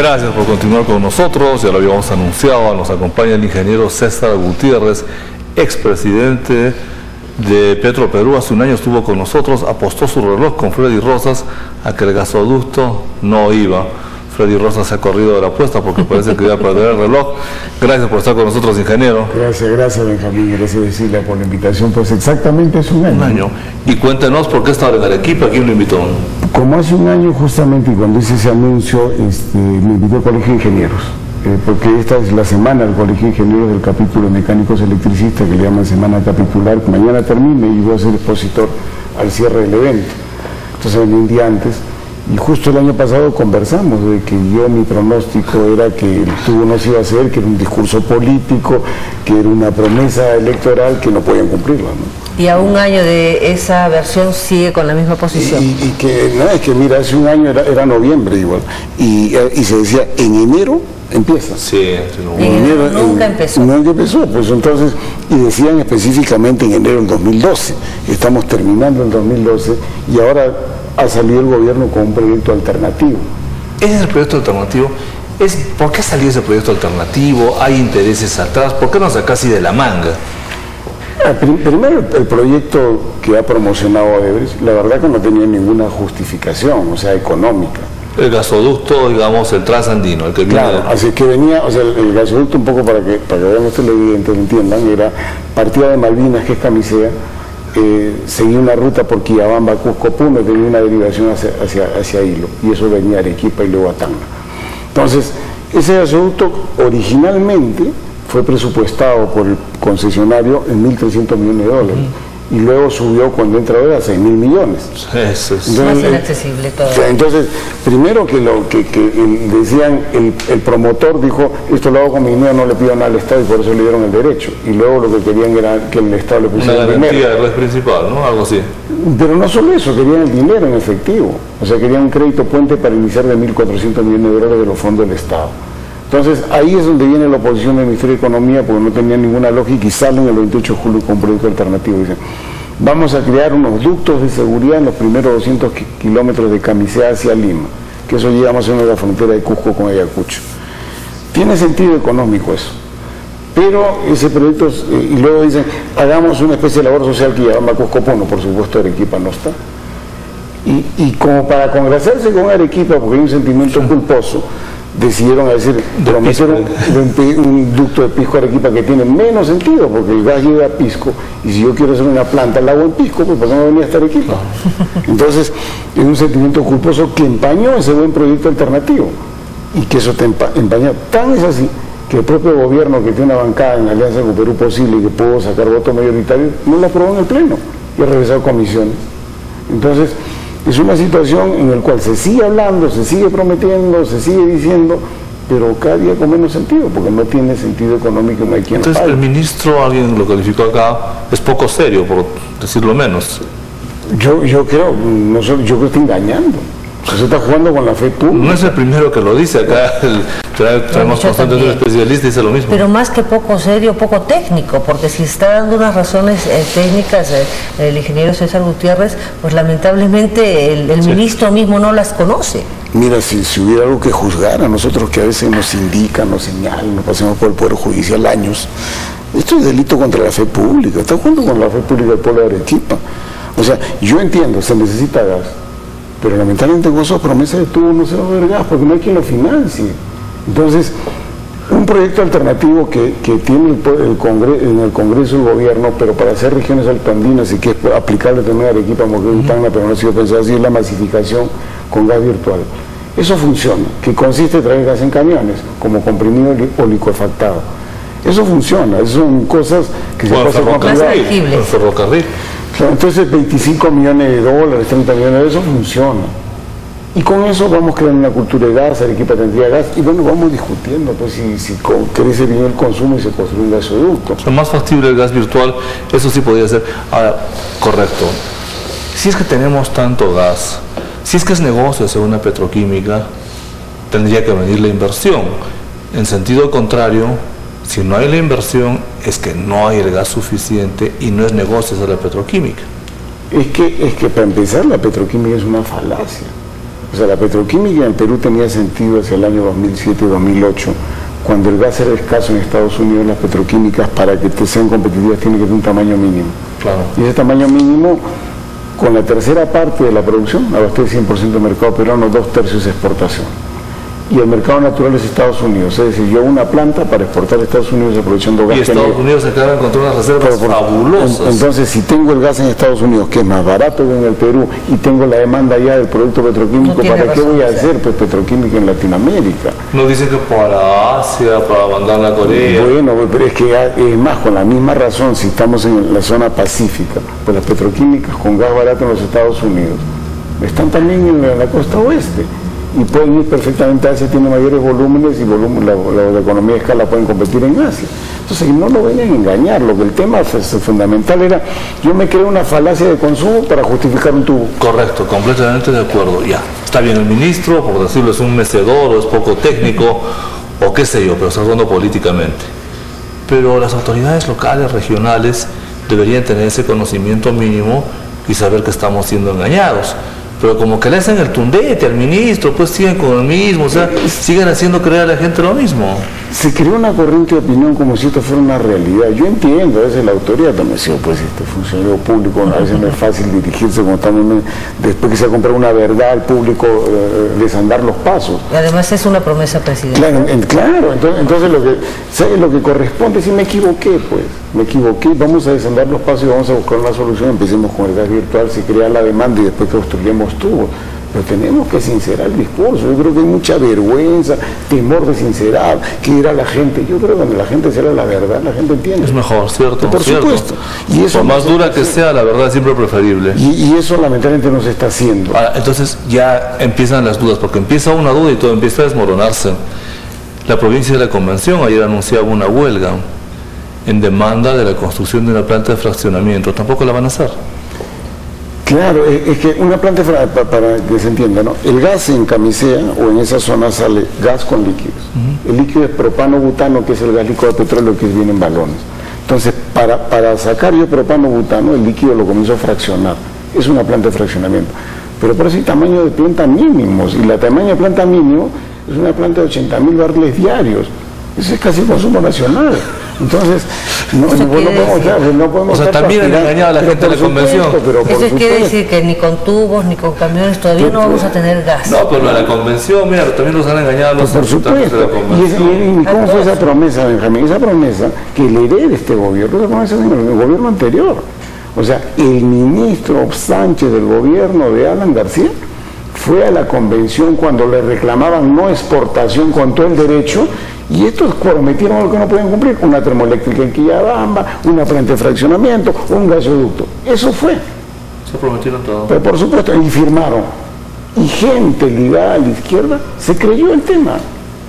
Gracias por continuar con nosotros. Ya lo habíamos anunciado. Nos acompaña el ingeniero César Gutiérrez, expresidente de Petroperú. Hace un año estuvo con nosotros, apostó su reloj con Freddy Rosas a que el gasoducto no iba. Freddy Rosas se ha corrido de la apuesta porque parece que iba a perder el reloj. Gracias por estar con nosotros, ingeniero. Gracias Benjamín, gracias Cecilia por la invitación. Pues exactamente es un año. Un año. Y cuéntenos por qué estaba en Arequipa, ¿quién lo invitó? Como hace un año justamente, y cuando hice ese anuncio, me invitó al Colegio de Ingenieros, porque esta es la semana del Colegio de Ingenieros del capítulo de mecánicos electricistas, que le llaman semana capitular, que mañana termine y voy a ser expositor al cierre del evento. Entonces vení un día antes. Y justo el año pasado conversamos de que mi pronóstico era que el tubo no se iba a hacer, que era un discurso político, que era una promesa electoral que no podían cumplirla, ¿no? Y a un año de esa versión sigue con la misma posición. Y que, no, es que mira, hace un año era noviembre igual, y se decía, en enero empieza. Sí, en enero nunca empezó. Nunca empezó, pues entonces, y decían específicamente en enero del 2012, estamos terminando el 2012, y ahora ha salido el gobierno con un proyecto alternativo. ¿Ese es el proyecto alternativo? ¿Por qué salió ese proyecto alternativo? ¿Hay intereses atrás? ¿Por qué no saca así de la manga? Primero, el proyecto que ha promocionado Odebrecht, la verdad que no tenía ninguna justificación, o sea, económica. El gasoducto, digamos, el transandino, el que viene... Claro, así que venía, o sea, el gasoducto, un poco para que vean ustedes lo evidente, lo entiendan, era partida de Malvinas, que es Camisea, seguía una ruta por Quillabamba, Cusco, Puno, y tenía una derivación hacia Hilo, y eso venía a Arequipa y luego a Tacna. Entonces, ese gasoducto originalmente fue presupuestado por el concesionario en $1.300 millones, y luego subió cuando entra ahora a 6.000 millones. Eso es más inaccesible todo. Entonces, primero que decían, el promotor dijo, esto lo hago con mi dinero, no le pido nada al Estado, y por eso le dieron el derecho. Y luego lo que querían era que el Estado le pusiera una el dinero. garantía de red principal, ¿no? Algo así. Pero no solo eso, querían el dinero en efectivo. O sea, querían un crédito puente para iniciar de $1.400 millones de los fondos del Estado. Entonces, ahí es donde viene la oposición del Ministerio de Economía, porque no tenía ninguna lógica, y salen el 28 de julio con un proyecto alternativo. Dicen, vamos a crear unos ductos de seguridad en los primeros 200 kilómetros de Camisea hacia Lima, que eso llega más o menos a la frontera de Cusco con Ayacucho. Tiene sentido económico eso, pero ese proyecto, y luego dicen, hagamos una especie de labor social que llama Cusco Puno, por supuesto Arequipa no está. Y como para congraciarse con Arequipa, porque hay un sentimiento culposo, decidieron decir, prometieron un ducto de Pisco a Arequipa que tiene menos sentido, porque el gas llega a Pisco, y si yo quiero hacer una planta, la hago en Pisco, pues ¿por qué no venía hasta Arequipa? Entonces, es un sentimiento culposo que empañó ese buen proyecto alternativo, y que eso te empañó. Tan es así, que el propio gobierno, que tiene una bancada en alianza con Perú Posible, y que pudo sacar voto mayoritario, no lo aprobó en el Pleno, y ha regresado a comisiones. Entonces, es una situación en la cual se sigue hablando, se sigue prometiendo, se sigue diciendo, pero cada día con menos sentido, porque no tiene sentido económico, no hay quien. Entonces, el ministro, alguien lo calificó acá, es poco serio, por decirlo menos. Yo creo, yo creo que está engañando. Se está jugando con la fe pública. No es el primero que lo dice, acá traemos constantemente un especialista y dice lo mismo. Pero más que poco serio, poco técnico, porque si está dando unas razones técnicas el ingeniero César Gutiérrez, pues lamentablemente el ministro mismo no las conoce. Mira, si hubiera algo que juzgar a nosotros, que a veces nos indican, nos señalan, nos pasemos por el Poder Judicial años, esto es delito contra la fe pública, está jugando con la fe pública del pueblo de Arequipa. O sea, yo entiendo, se necesita gas, pero lamentablemente con esas promesas de tubo no se va a ver gas, porque no hay quien lo financie. Entonces, un proyecto alternativo que tiene en el Congreso el gobierno, pero para hacer regiones altoandinas y que es aplicable también a Arequipa, Moquegua, pero no ha sido pensado así, es la masificación con gas virtual. Eso funciona, que consiste en traer gas en camiones, como comprimido o licuefactado. Eso funciona, eso son cosas que se pasan con el ferrocarril. Entonces, $25 millones, $30 millones, eso funciona. Y con eso vamos creando una cultura de gas, Arequipa tendría gas, y bueno, vamos discutiendo pues si crece bien el consumo y se construye un gasoducto. O sea, más factible el gas virtual, eso sí podría ser. Ahora, correcto, si es que tenemos tanto gas, si es que es negocio hacer una petroquímica, tendría que venir la inversión. En sentido contrario, si no hay la inversión, es que no hay el gas suficiente y no es negocio hacer la petroquímica. Es que para empezar, la petroquímica es una falacia. O sea, la petroquímica en el Perú tenía sentido hacia el año 2007-2008, cuando el gas era escaso en Estados Unidos. Las petroquímicas, para que sean competitivas, tienen que tener un tamaño mínimo. Claro. Y ese tamaño mínimo, con la tercera parte de la producción, abastece 100% del mercado peruano, 2/3 exportación. Y el mercado natural es Estados Unidos, es decir, yo una planta para exportar a Estados Unidos aprovechando gas. Y Estados Unidos se acaba de encontrar unas reservas fabulosas. Entonces, si tengo el gas en Estados Unidos, que es más barato que en el Perú, y tengo la demanda ya del producto petroquímico, ¿para qué voy a hacer pues, petroquímica en Latinoamérica? No dicen que para Asia, para mandarla a Corea. Bueno, pero es que es más, con la misma razón, si estamos en la zona pacífica, pues las petroquímicas con gas barato en los Estados Unidos están también en la costa oeste. Y pueden ir perfectamente a Asia, tiene mayores volúmenes y la economía de escala pueden competir en Asia. Entonces, no lo vengan a engañar. Lo que el tema fundamental era, yo me creo una falacia de consumo para justificar un tubo. Correcto, completamente de acuerdo. Ya, está bien, el ministro, por decirlo, es un mecedor o es poco técnico o qué sé yo, pero está hablando políticamente. Pero las autoridades locales, regionales, deberían tener ese conocimiento mínimo y saber que estamos siendo engañados. Pero como que le hacen el tundete al ministro, pues siguen con el mismo, o sea, siguen haciendo creer a la gente lo mismo. Se creó una corriente de opinión como si esto fuera una realidad. Yo entiendo, a veces la autoridad también, pues este funcionario público, a veces no es fácil dirigirse como también después que se ha comprado una verdad al público, desandar los pasos. Y además es una promesa presidencial. Claro, entonces lo que corresponde es si me equivoqué, pues, me equivoqué, vamos a desandar los pasos y vamos a buscar una solución. Empecemos con el gas virtual, se crea la demanda y después construyamos tubos. Pero tenemos que sincerar el discurso. Yo creo que hay mucha vergüenza, temor de sincerar, que dirá la gente. Yo creo que cuando la gente será la verdad, la gente entiende. Es mejor, ¿cierto? Por supuesto. Y eso por más dura que sea, la verdad es siempre preferible. Y eso lamentablemente no se está haciendo. Ahora, entonces ya empiezan las dudas, porque empieza una duda y todo empieza a desmoronarse. La provincia de la Convención ayer anunciaba una huelga en demanda de la construcción de una planta de fraccionamiento. Tampoco la van a hacer. Claro, es que una planta, para que se entienda, ¿no? El gas en Camisea o en esa zona sale gas con líquidos. El líquido es propano-butano, que es el gas líquido de petróleo que viene en balones. Entonces, para sacar yo propano-butano, el líquido lo comienzo a fraccionar. Es una planta de fraccionamiento. Pero por eso hay tamaño de planta mínimos. Y la tamaño de planta mínimo es una planta de 80.000 barriles diarios. Ese es casi el consumo nacional. Entonces, no podemos o sea, también han engañado a la gente de la Convención. Eso quiere decir que ni con tubos, ni con camiones todavía no vamos a tener gas. No, pero la Convención, mira, también nos han engañado a los por supuesto. de la Convención. ¿Y cómo fue esa promesa, Benjamín? Esa promesa que le herede este gobierno, esa promesa del gobierno anterior. O sea, el ministro Sánchez del gobierno de Alan García fue a la Convención cuando le reclamaban no exportación con todo el derecho. Y estos prometieron lo que no pueden cumplir, una termoeléctrica en Quillabamba, una planta de fraccionamiento, un gasoducto. Eso fue. Se prometieron todo. Pero por supuesto, y firmaron. Y gente ligada a la izquierda se creyó el tema.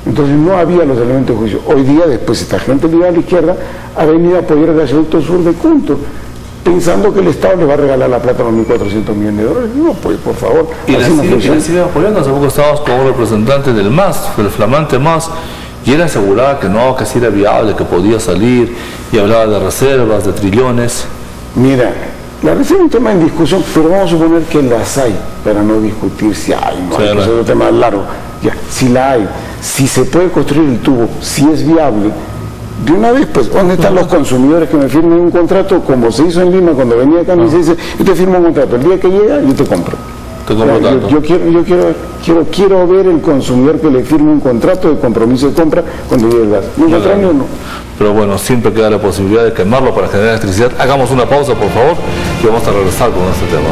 Entonces no había los elementos de juicio. Hoy día, después, esta gente ligada a la izquierda ha venido a apoyar el gasoducto sur de Cunto, pensando que el Estado le va a regalar la plata a los 1.400 millones de dólares. No, pues, por favor. Y la sigue apoyando. Hace poco estábamos con un representante del MAS, del flamante MAS, y él aseguraba que no, que sí era viable, que podía salir, y hablaba de reservas, de trillones. Mira, la reserva es un tema en discusión, pero vamos a suponer que las hay, para no discutir si hay, no hay, que es un tema largo. Ya, si la hay, si se puede construir el tubo, si es viable, de una vez, pues, ¿dónde están los consumidores que me firmen un contrato, como se hizo en Lima cuando venía acá, y se dice, yo te firmo un contrato, el día que llega, yo te compro. Yo quiero ver el consumidor que le firme un contrato de compromiso de compra cuando llegue el gas. No. Pero bueno, siempre queda la posibilidad de quemarlo para generar electricidad. Hagamos una pausa, por favor, y vamos a regresar con este tema.